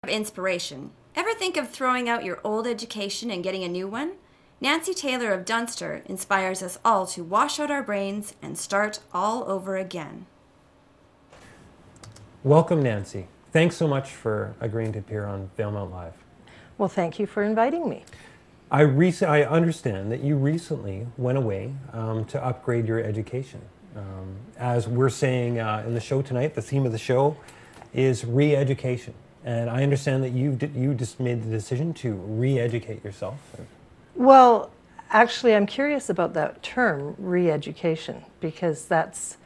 Inspiration. Ever think of throwing out your old education and getting a new one? Nancy Taylor of Dunster inspires us all to wash out our brains and start all over again. Welcome, Nancy. Thanks so much for agreeing to appear on Valemount Live. Well, thank you for inviting me. I understand that you recently went away to upgrade your education. As we're saying in the show tonight, the theme of the show is re-education. And I understand that you just made the decision to re-educate yourself. Well, actually, I'm curious about that term, re-education, because that's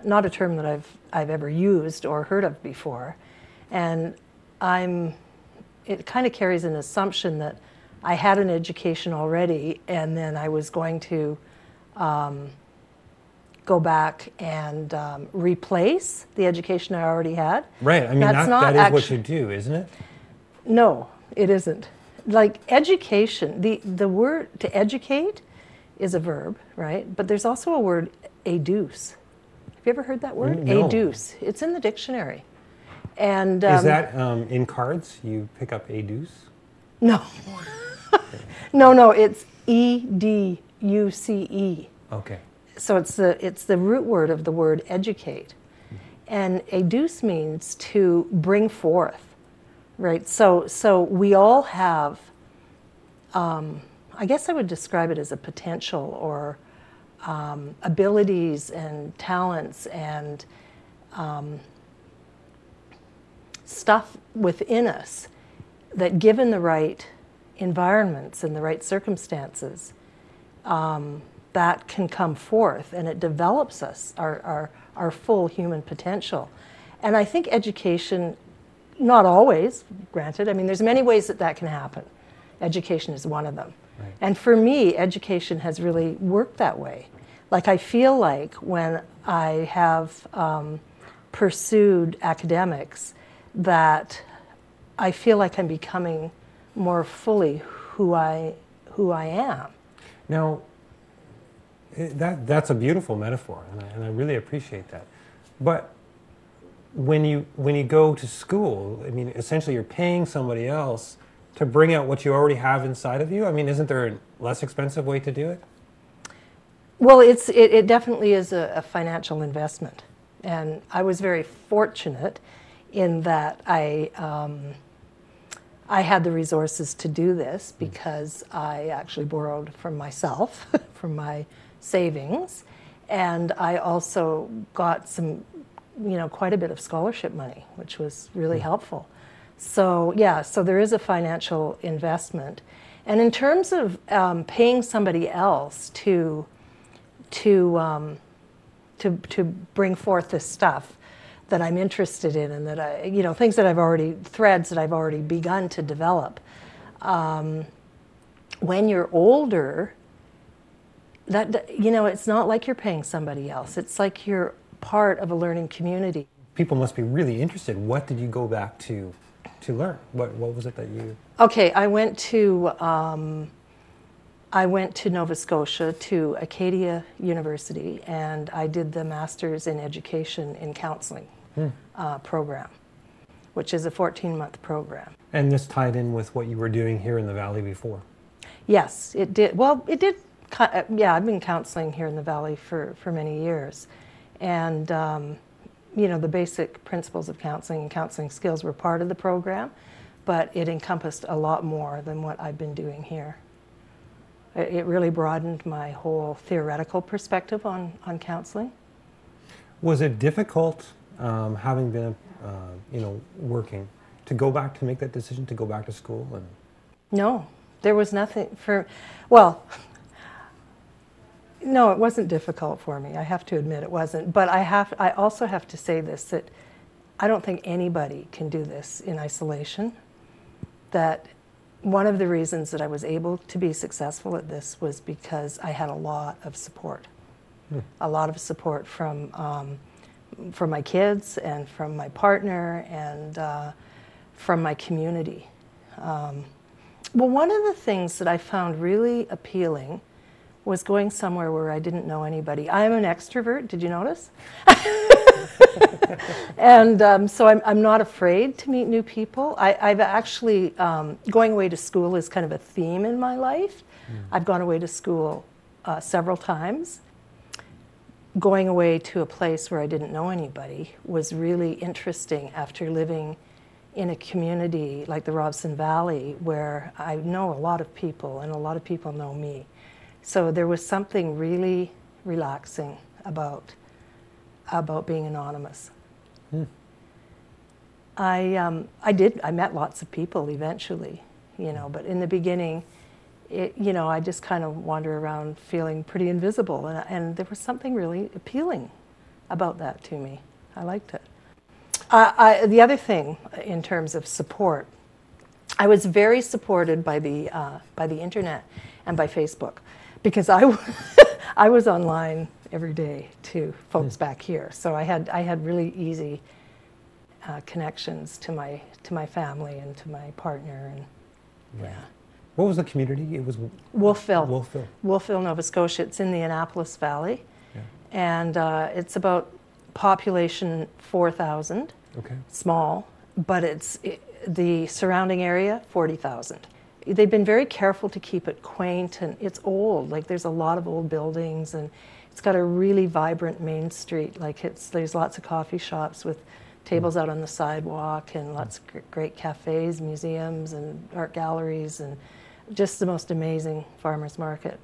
not a term that I've ever used or heard of before. And it kind of carries an assumption that I had an education already, and then I was going to go back and replace the education I already had. Right. I mean, that is what you do, isn't it? No, it isn't. Like education, the word to educate is a verb, right? But there's also a word, a deuce. Have you ever heard that word? No. A deuce. It's in the dictionary. And is that in cards? You pick up a deuce? No. No, it's educe. Okay. So it's the root word of the word educate. And educe means to bring forth, right? So we all have, I guess I would describe it as a potential or abilities and talents and stuff within us that, given the right environments and the right circumstances, that can come forth, and it develops us, our full human potential. And I think education, not always, granted, I mean, there's many ways that can happen. Education is one of them. Right. And for me, education has really worked that way. Like, I feel like when I have pursued academics, that I feel like I'm becoming more fully who I am. Now, that's a beautiful metaphor, and I really appreciate that. But when you go to school, I mean, essentially you're paying somebody else to bring out what you already have inside of you. I mean, isn't there a less expensive way to do it? Well, it definitely is a financial investment, and I was very fortunate in that I had the resources to do this because I actually borrowed from myself, from my savings, and I also got some, quite a bit of scholarship money, which was really helpful. So yeah, so there is a financial investment, and in terms of paying somebody else to bring forth this stuff that I'm interested in, and that things that threads that I've already begun to develop. When you're older, it's not like you're paying somebody else. It's like you're part of a learning community. People must be really interested. What did you go back to learn? What was it that you? Okay, I went to Nova Scotia, to Acadia University, and I did the Master's in Education in Counseling program, which is a 14-month program. And this tied in with what you were doing here in the Valley before? Yes, it did. Well, it did. Yeah, I've been counseling here in the Valley for many years. And, the basic principles of counseling and counseling skills were part of the program, but it encompassed a lot more than what I've been doing here. It really broadened my whole theoretical perspective on counseling. Was it difficult, having been, working, to go back, to make that decision to go back to school? No, there was nothing no, it wasn't difficult for me. I have to admit it wasn't. But I also have to say this, that I don't think anybody can do this in isolation. That one of the reasons that I was able to be successful at this was because I had a lot of support. A lot of support from my kids and from my partner and from my community. Well, one of the things that I found really appealing was going somewhere where I didn't know anybody. I'm an extrovert, did you notice? And so I'm not afraid to meet new people. I've actually, going away to school is kind of a theme in my life. I've gone away to school several times. Going away to a place where I didn't know anybody was really interesting after living in a community like the Robson Valley, where I know a lot of people and a lot of people know me. So there was something really relaxing about being anonymous. I met lots of people eventually, you know, but in the beginning, I just kind of wander around feeling pretty invisible, and there was something really appealing about that to me. I liked it. The other thing, in terms of support, I was very supported by the internet and by Facebook, because I was online every day to folks back here, so I had really easy connections to my family and to my partner, and right. What was the community? It was Wolfville. Wolfville, Nova Scotia. It's in the Annapolis Valley, and it's about population 4,000. Okay. Small, but the surrounding area 40,000. They've been very careful to keep it quaint, and it's old. Like, there's a lot of old buildings, and it's got a really vibrant main street. Like, there's lots of coffee shops with tables out on the sidewalk, and lots of great cafes, museums, and art galleries, and just the most amazing farmers market.